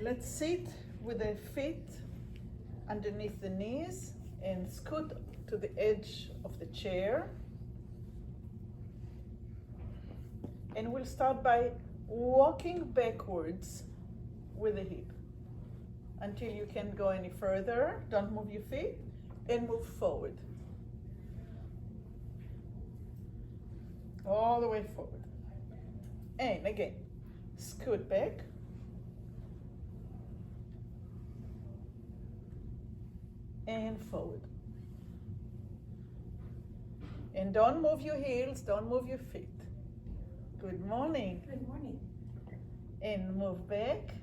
Let's sit with the feet underneath the knees and scoot to the edge of the chair. And we'll start by walking backwards with the hip until you can't go any further. Don't move your feet and move forward. All the way forward. And again, scoot back. And forward. And don't move your heels, don't move your feet. Good morning. Good morning. And move back.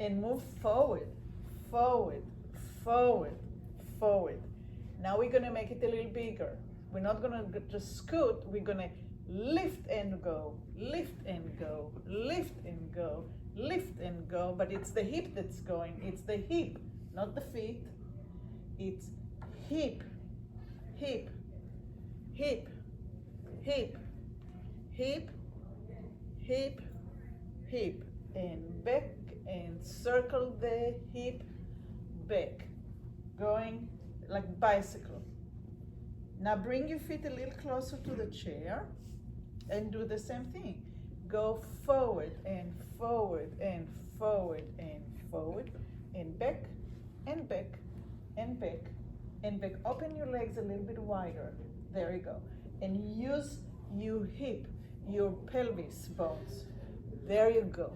And move forward, forward, forward, forward. Now we're going to make it a little bigger. We're not going to just scoot, we're going to lift and go, lift and go, lift and go, lift and go. But it's the hip that's going. It's the hip, not the feet. It's hip, hip, hip, hip, hip, hip, hip, and back, and circle the hip back, going like bicycle. Now bring your feet a little closer to the chair and do the same thing. Go forward and forward and forward and forward and back and back and back and back. Open your legs a little bit wider. There you go. And use your hip, your pelvis bones. There you go.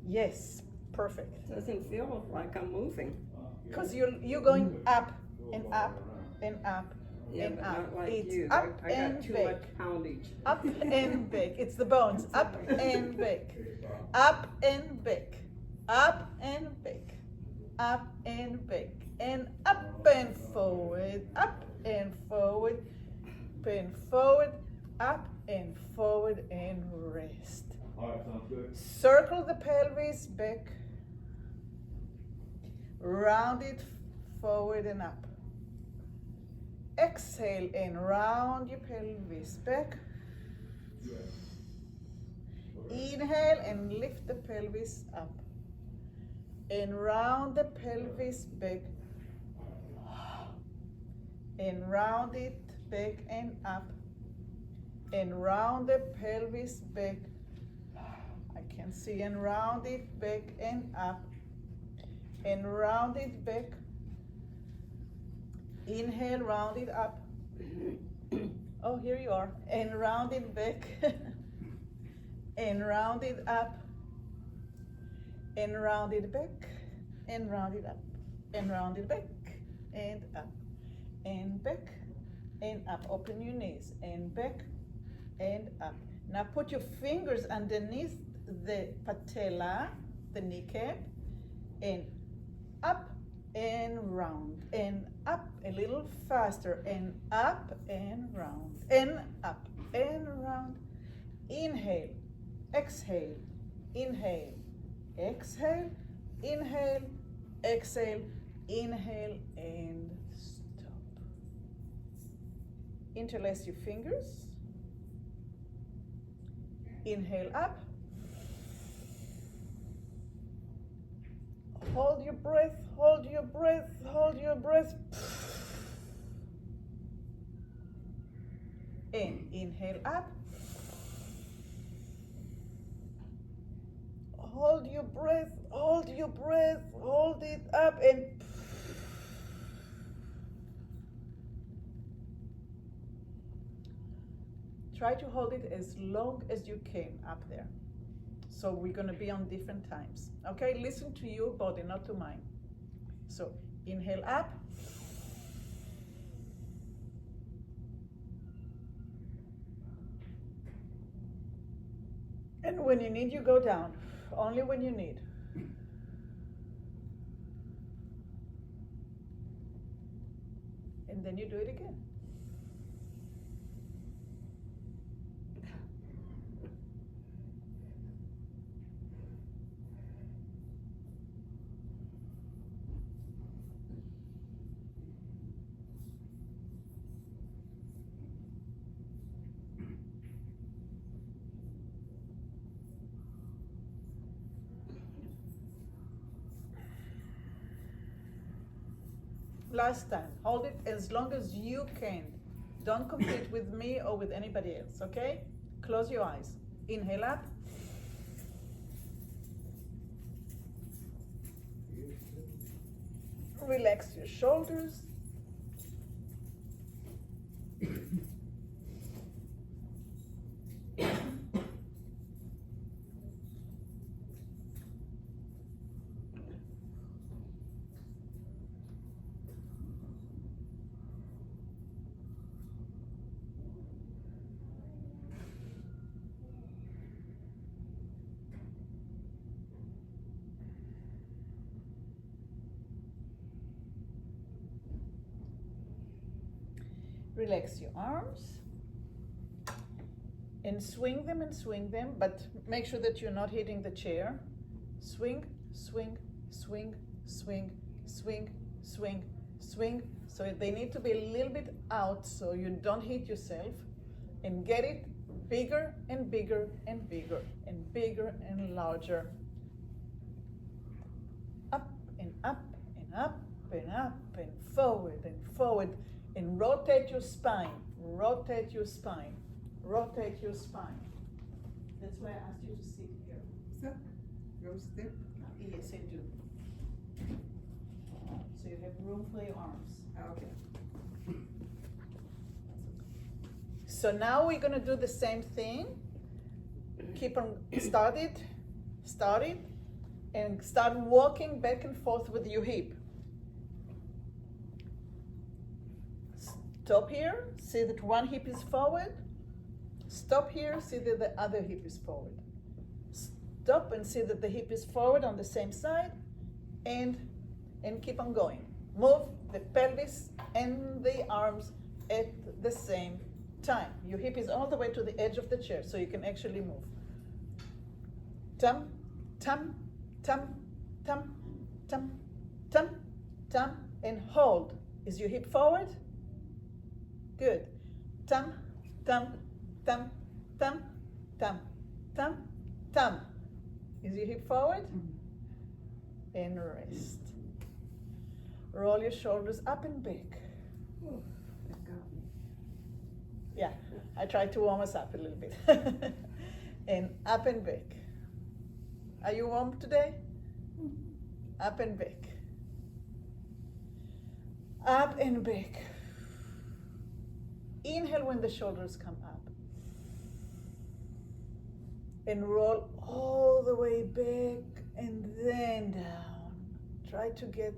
Yes, perfect. Doesn't feel like I'm moving. Because you're going up and up and up Yeah, and but up. not like It's you. up I and got too back. much poundage. Up and back. It's the bones. Up and back. Up and back. Up and back. Up and back. And up and forward. Up and forward. And forward. Up and forward and rest. All right, sounds good. Circle the pelvis back. Round it forward and up. Exhale and round your pelvis back. Inhale and lift the pelvis up. And round the pelvis back. And round it back and up. And round the pelvis back. I can see, and round it back and up. And round it back. Inhale, round it up. Oh, here you are. And round it back. And round it up. And round it back. And round it up. And round it back. And up. And back. And up. Open your knees. And back. And up. Now put your fingers underneath the patella, the kneecap. And up and round, and up a little faster, and up and round, and up and round. Inhale, exhale, inhale, exhale, inhale, exhale, inhale, and stop. Interlace your fingers. Inhale up. Hold your breath, hold your breath, hold your breath. And inhale up. Hold your breath, hold your breath, hold it up and try to hold it as long as you can up there. So we're going to be on different times. Okay, listen to your body, not to mine. So inhale up. And when you need, you go down. Only when you need. And then you do it again. last time. Hold it as long as you can. Don't compete with me or with anybody else, okay? Close your eyes. Inhale up. Relax your shoulders. Relax your arms and swing them, but make sure that you're not hitting the chair. Swing, swing, swing, swing, swing, swing, swing. So they need to be a little bit out so you don't hit yourself, and get it bigger and bigger and bigger and bigger and larger. Up and up and up and up and forward and forward. And rotate your spine, rotate your spine, rotate your spine. That's why I asked you to sit here. So, go step. Yes, I do. So you have room for your arms. Okay. So now we're gonna do the same thing. Keep on, start it, and start walking back and forth with your hip. Stop here, see that one hip is forward. Stop here, see that the other hip is forward. Stop and see that the hip is forward on the same side, and keep on going. Move the pelvis and the arms at the same time. Your hip is all the way to the edge of the chair, so you can actually move. Tum, tum, tum, tum, tum, tum, tum, and hold. Is your hip forward? Good. Tum, tum, tum, tum, tum, tum, tum. Is your hip forward? And rest. Roll your shoulders up and back. Ooh, that got me. Yeah, I tried to warm us up a little bit. And up and back. Are you warm today? Up and back. Up and back. Inhale when the shoulders come up. And roll all the way back and then down. Try to get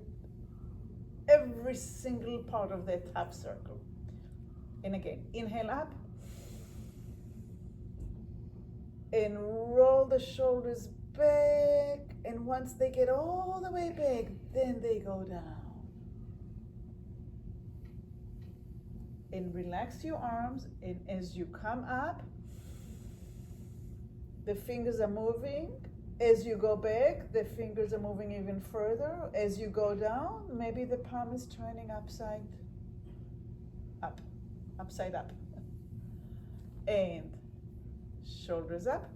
every single part of that half circle. And again, inhale up. And roll the shoulders back. And once they get all the way back, then they go down. And relax your arms, and as you come up, the fingers are moving. As you go back, the fingers are moving even further. As you go down, maybe the palm is turning upside up. And shoulders up.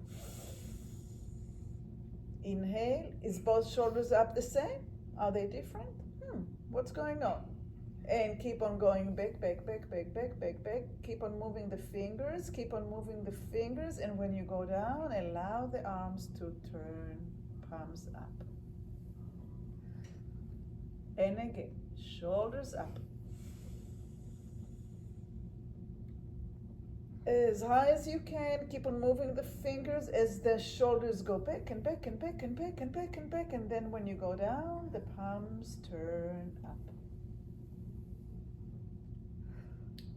Inhale. Is both shoulders up the same? Are they different? What's going on? And keep on going back. Keep on moving the fingers, and when you go down, allow the arms to turn, palms up. And again, shoulders up. As high as you can, keep on moving the fingers as the shoulders go back and back and back and back and back and back, and then when you go down, the palms turn up.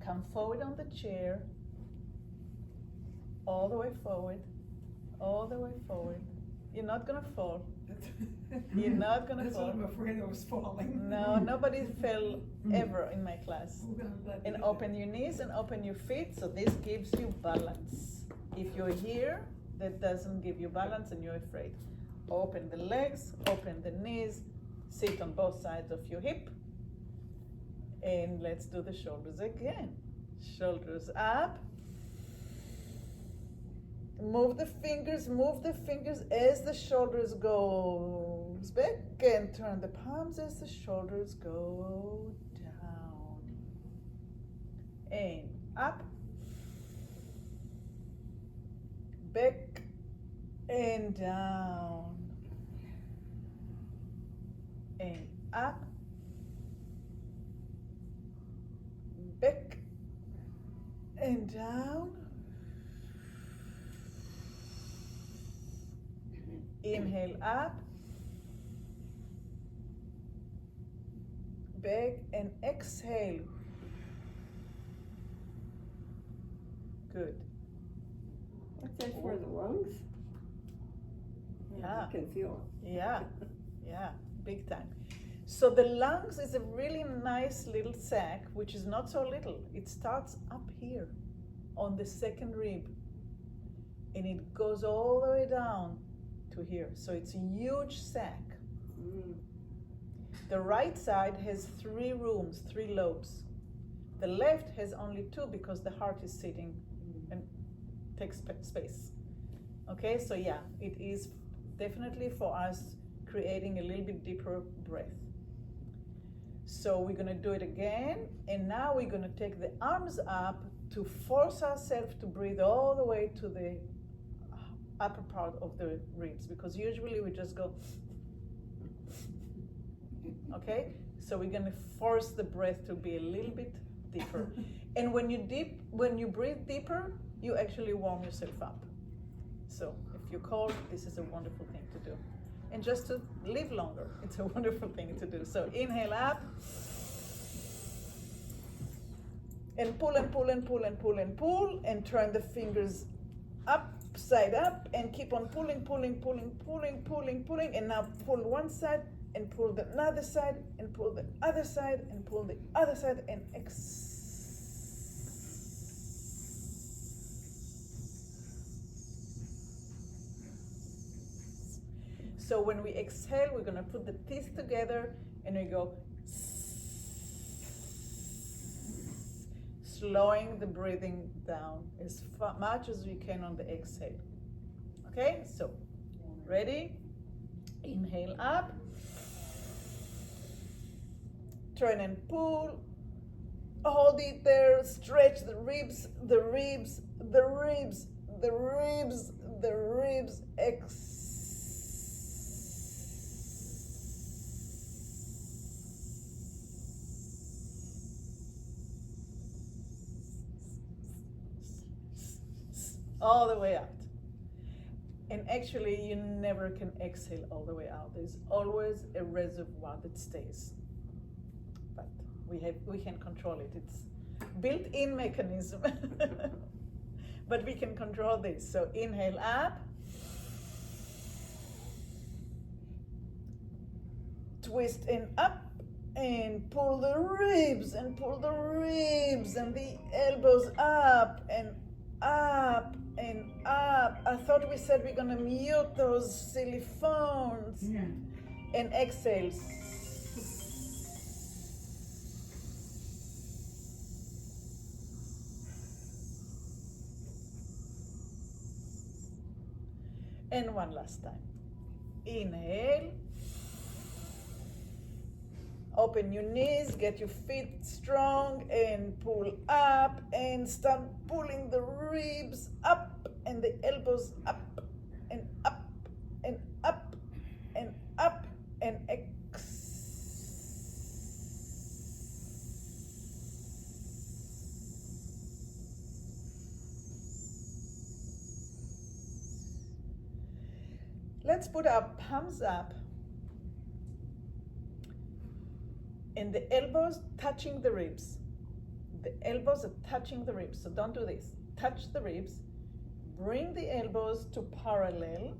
Come forward on the chair, all the way forward, all the way forward. You're not gonna fall. You're not gonna That's fall. what I'm afraid I was falling. No, nobody fell ever in my class. And open your knees and open your feet, so this gives you balance. If you're here, that doesn't give you balance and you're afraid. Open the legs, open the knees, sit on both sides of your hip. And let's do the shoulders again. Shoulders up. Move the fingers as the shoulders goes back, and turn the palms as the shoulders go down. and up, back and down, and up, back and down. Inhale up, back, and exhale. Good. What's that for, the lungs? Yeah. I can feel it. Yeah, yeah, big time. So the lungs is a really nice little sac, which is not so little. It starts up here on the second rib, and it goes all the way down to here. So it's a huge sac. Mm. The right side has 3 rooms, 3 lobes. The left has only 2 because the heart is sitting and takes space. Okay, so yeah, it is definitely for us creating a little bit deeper breath. So we're gonna do it again, and now we're gonna take the arms up to force ourselves to breathe all the way to the upper part of the ribs, because usually we just go, okay? So we're gonna force the breath to be a little bit deeper. And when you breathe deeper, you actually warm yourself up. So if you're cold, this is a wonderful thing to do. And just to live longer, it's a wonderful thing to do. So inhale up, and pull and pull and pull and pull and pull, and turn the fingers upside up, and keep on pulling, pulling, pulling, pulling, pulling, pulling, and now pull one side, and pull the other side, and pull the other side, and pull the other side, and So when we exhale, we're gonna put the teeth together, and we go, slowing the breathing down as much as we can on the exhale. Okay, so ready? Inhale up, turn and pull, hold it there, stretch the ribs, the ribs, the ribs, the ribs, the ribs, all the way out. And actually, you never can exhale all the way out. There's always a reservoir that stays. But we can control it. It's built-in mechanism. But we can control this. So inhale up. Twist and up. And pull the ribs, and pull the ribs, and the elbows up, and up, and up. I thought we said we're gonna mute those silly phones. Yeah. And exhale. And one last time. Inhale. Open your knees, get your feet strong, and pull up, and start pulling the ribs up, and the elbows up, and up, and up, and up, and Let's put our palms up, and the elbows touching the ribs. The elbows are touching the ribs, so don't do this. Touch the ribs, bring the elbows to parallel.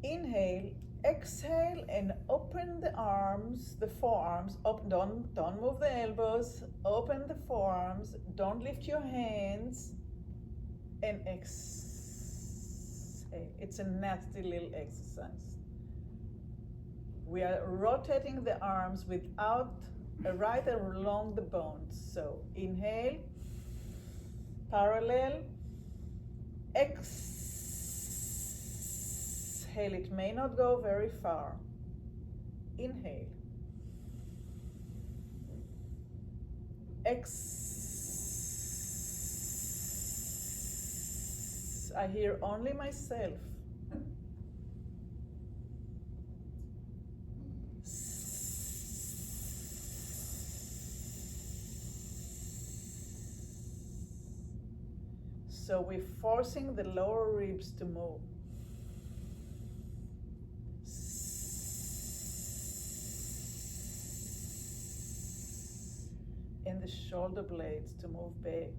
Inhale, exhale, and open the arms, the forearms. Don't move the elbows, open the forearms, don't lift your hands, and exhale. It's a nasty little exercise. We are rotating the arms without right along the bones. So inhale, parallel, exhale. It may not go very far. Inhale, I hear only myself. So we're forcing the lower ribs to move. And the shoulder blades to move back.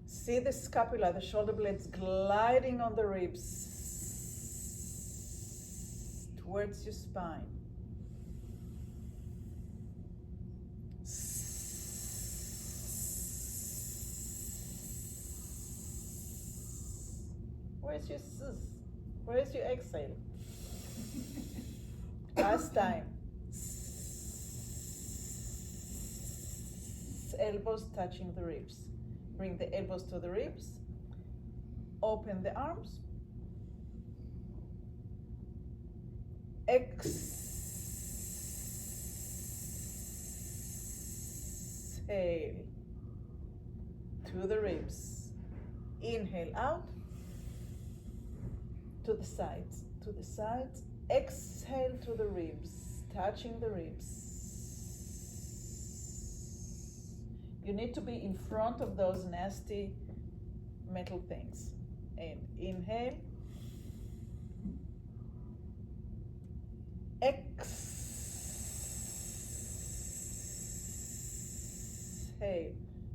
See the scapula, the shoulder blades gliding on the ribs towards your spine. Where's your ss? Where's your exhale? Last time. Elbows touching the ribs. Bring the elbows to the ribs. Open the arms. Exhale to the ribs. Inhale out. To the sides, to the sides. Exhale to the ribs, touching the ribs. You need to be in front of those nasty metal things. And inhale. Exhale.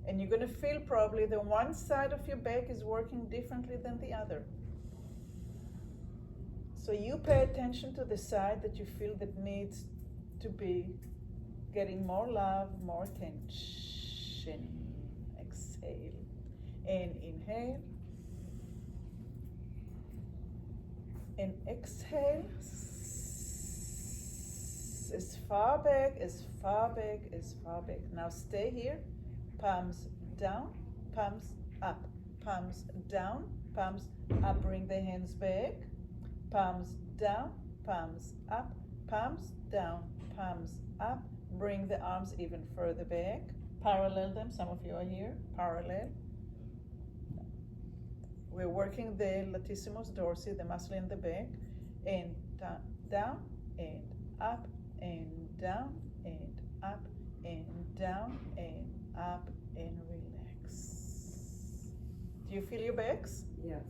And you're going to feel probably that one side of your back is working differently than the other. So you pay attention to the side that you feel that needs to be getting more love, more attention. Exhale. And inhale. And exhale. As far back, as far back, as far back. Now stay here. Palms down, palms up. Palms down, palms up. Bring the hands back. Palms down, palms up, palms down, palms up. Bring the arms even further back. Parallel them. Some of you are here. Parallel. We're working the latissimus dorsi, the muscle in the back. And down, and up, and down, and up, and down, and up, and relax. Do you feel your backs? Yes.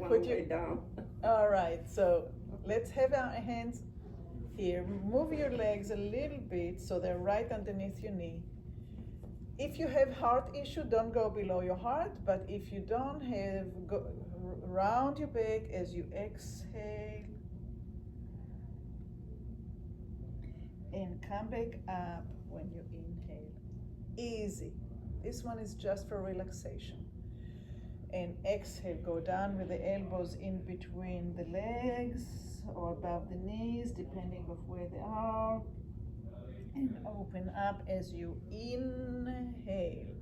Put Way down. All right, so let's have our hands here. Move your legs a little bit so they're right underneath your knee. If you have heart issue, don't go below your heart, but if you don't have, go round your back as you exhale. And come back up when you inhale. Easy. This one is just for relaxation. And exhale, go down with the elbows in between the legs or above the knees, depending of where they are. And open up as you inhale.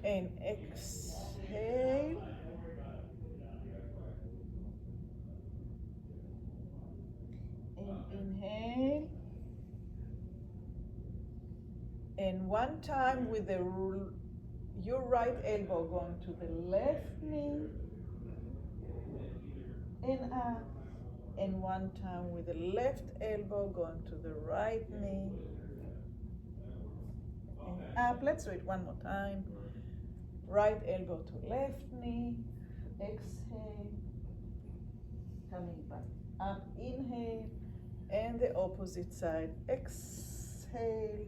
And exhale. And inhale. And one time with your right elbow going to the left knee and up, and one time with the left elbow going to the right knee and up. Let's do it one more time. Right elbow to left knee, exhale, coming back up, inhale, and the opposite side, exhale,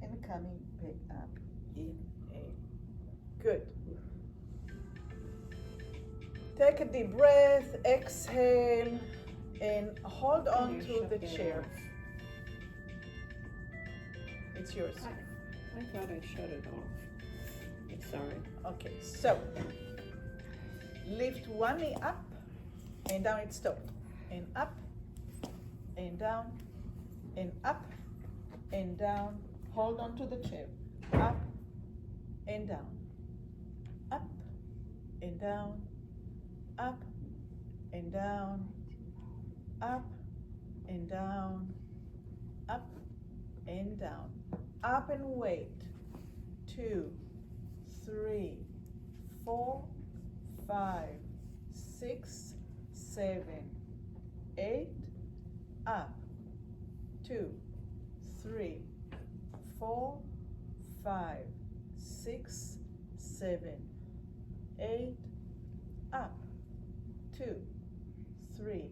and coming back up, inhale. Good. Take a deep breath, exhale, and hold on to the chair. It's yours. I thought I shut it off. Sorry. Okay, so lift one knee up and down, it stopped. And up, and down, and up, and down. Hold on to the chair. Up, and down. Up, and down. Up, and down. Up, and down, up and down, up and wait. 2, 3, 4, 5, 6, 7, 8, up. 2, 3, 4, 5, 6, 7, 8, up. 2, 3,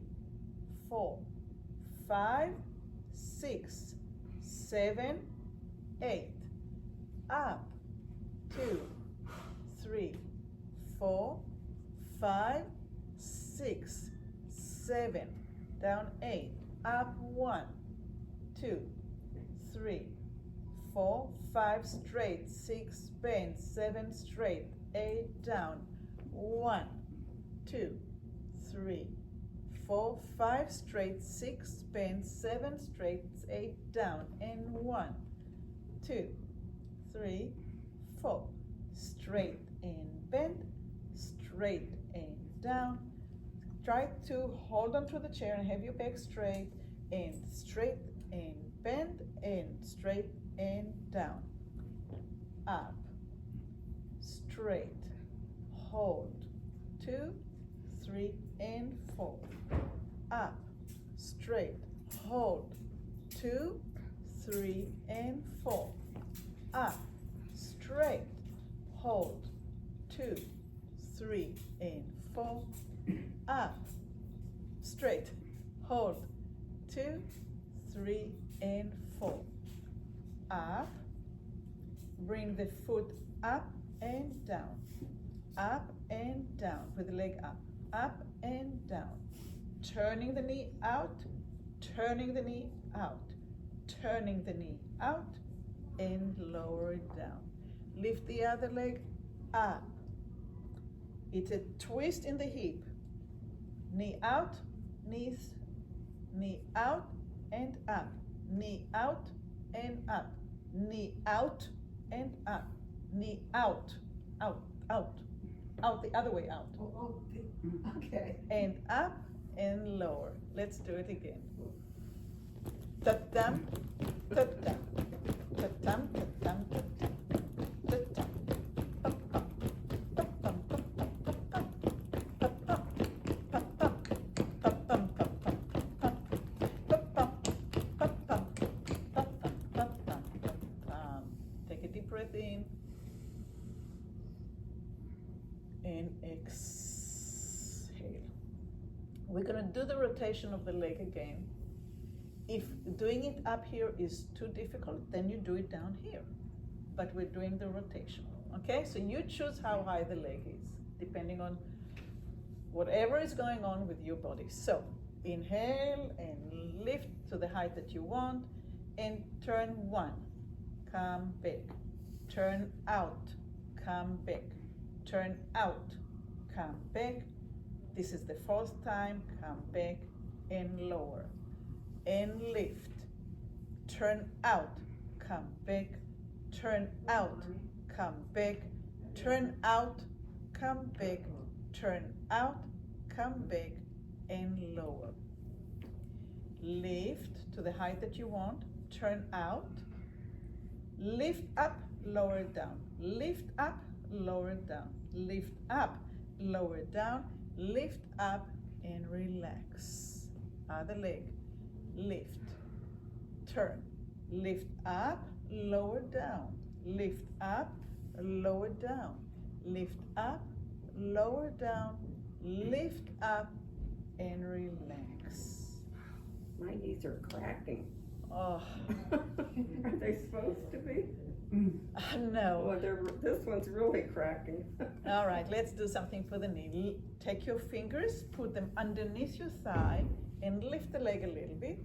4, 5, 6, 7, 8, up. 2, 3, 4, 5, 6, 7, down 8, up 1, 2, 3, 4, 5, straight, 6, bend, 7, straight, 8, down, 1, 2, 3, 4, 5, straight, 6, bend, 7, straight, 8, down, and 1, 2, 3, 4, straight and bend, straight and down. Try to hold on to the chair and have your back straight and bend and straight and down. Up, straight, hold, 2, 3, and 4. Up, straight, hold, 2, 3, and 4. Up, straight, hold, 2, 3, and 4. Up, straight, hold, 2, 3, and 4. Up, bring the foot up and down, with the leg up and down. Turning the knee out, turning the knee out, turning the knee out, and lower it down. Lift the other leg up. It's a twist in the hip. Knee out, knee out and up, knee out and up, knee out and up, knee out, out the other way out. Oh, okay. And up and lower. Let's do it again. Ta-tam, ta-tam, ta-tam, ta-tam, ta-tam, take a deep breath in and exhale. We're gonna do the rotation of the leg again. If doing it up here is too difficult, then you do it down here. But we're doing the rotation, okay? So you choose how high the leg is, depending on whatever is going on with your body. So inhale and lift to the height that you want, and turn 1, come back, turn out, come back, turn out, come back. This is the 4th time, come back and lower. And lift, turn out, come back, turn out, come back, turn out, come back, turn out, come back, and lower. Lift to the height that you want, turn out, lift up, lower it down, lift up, lower it down, lift up, lower it down, lift up, and relax. Other leg. Lift, turn, lift up, lower down, lift up, lower down, lift up, lower down, lift up, and relax. My knees are cracking. Oh, Are they supposed to be? no. Well, this one's really cracking. All right, let's do something for the knee. Take your fingers, put them underneath your thigh, and lift the leg a little bit.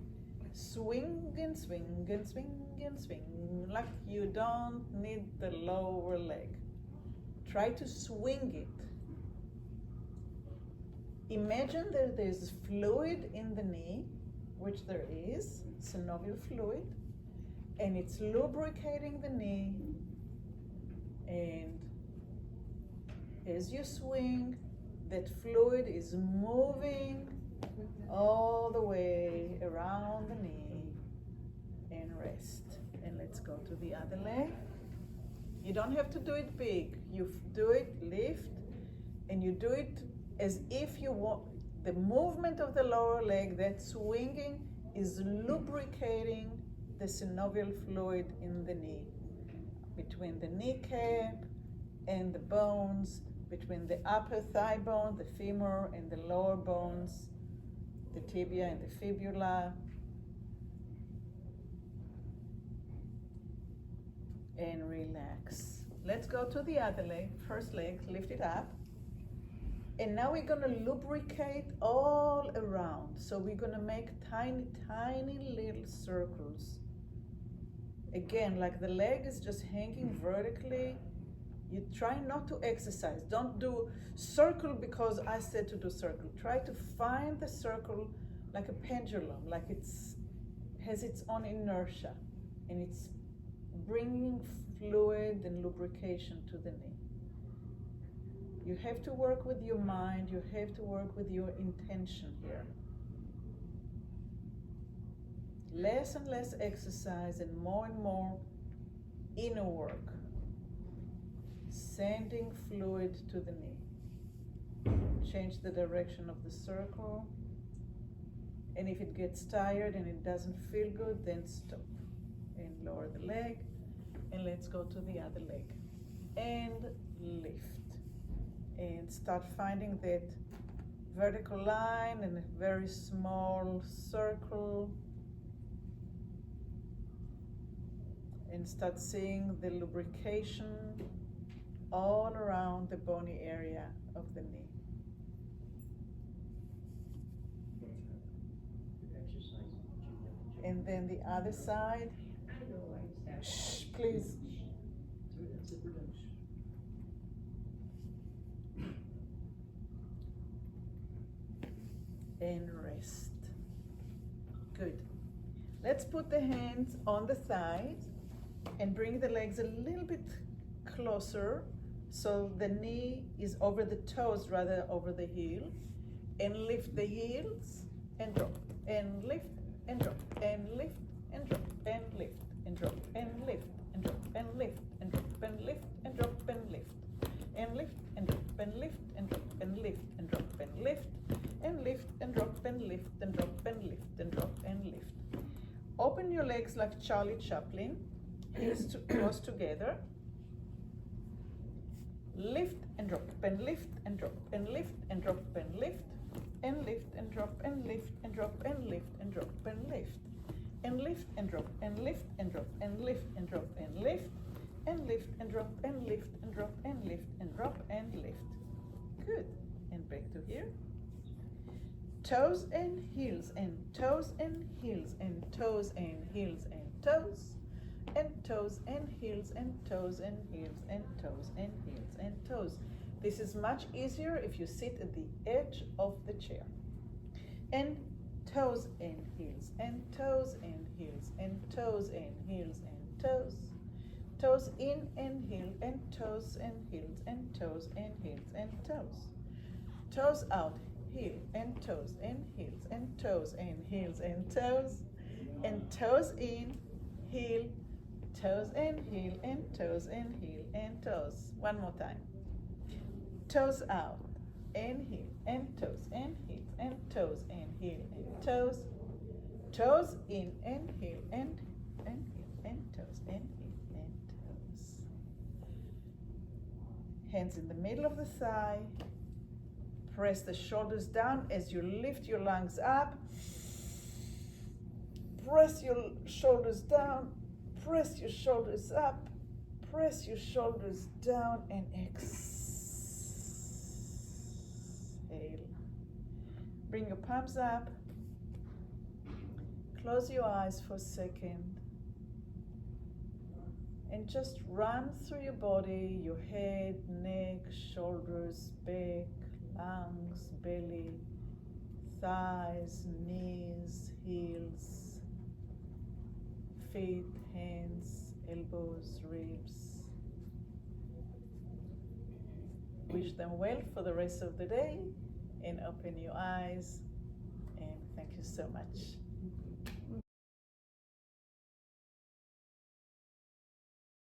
Swing and swing and swing and swing, like you don't need the lower leg. Try to swing it. Imagine that there's fluid in the knee, which there is, synovial fluid, and it's lubricating the knee. And as you swing, that fluid is moving all the way around to the other leg. You don't have to do it big. You do it, lift, and you do it as if you want. The movement of the lower leg, that swinging, is lubricating the synovial fluid in the knee, between the kneecap and the bones, between the upper thigh bone, the femur, and the lower bones, the tibia and the fibula. And relax. Let's go to the other leg. First leg, lift it up. And now we're gonna lubricate all around. So we're gonna make tiny, tiny little circles. Again, like the leg is just hanging vertically. You try not to exercise. Don't do circle because I said to do circle. Try to find the circle like a pendulum, like it's has its own inertia, and it's bringing fluid and lubrication to the knee. You have to work with your mind. You have to work with your intention here. Less and less exercise and more inner work. Sending fluid to the knee. Change the direction of the circle. And if it gets tired and it doesn't feel good, then stop. And lower the leg. And let's go to the other leg. And lift. And start finding that vertical line and a very small circle. And start seeing the lubrication all around the bony area of the knee. And then the other side. Shh, please. And rest. Good. Let's put the hands on the thighs and bring the legs a little bit closer so the knee is over the toes rather over the heel. And lift the heels and drop. And lift and drop. And lift and drop. And lift and drop. And lift and drop. And lift and drop. And lift and drop. And lift. And lift and drop. And lift and drop. And lift and drop. And lift. And lift and drop and lift and drop and lift and drop and lift. Open your legs like Charlie Chaplin, heels close together. Lift and drop and lift and drop and lift and drop and lift and lift and drop and lift and drop and lift and drop and lift and lift and drop and lift and drop and lift and drop and lift and lift and drop and lift and drop and lift and drop and lift. Good. And back to here. Toes and heels and toes and heels and toes and heels and toes and toes and heels and toes and heels and toes and heels and toes. This is much easier if you sit at the edge of the chair. And toes and heels and toes and heels and toes and heels and toes. Toes in and heel and toes and heels and toes and heels and toes. Toes out. Heel and toes and heels and toes and heels and toes in, heel, toes and heel and toes and heel and toes. One more time. Toes out and heel and toes and heels and toes and heel and toes. Toes in and heel and heel and toes and heel and toes. Hands in the middle of the thigh. Press the shoulders down as you lift your lungs up. Press your shoulders down. Press your shoulders up. Press your shoulders down and exhale. Bring your palms up. Close your eyes for a second. And just run through your body, your head, neck, shoulders, back, lungs, belly, thighs, knees, heels, feet, hands, elbows, ribs. Wish them well for the rest of the day and open your eyes. And thank you so much.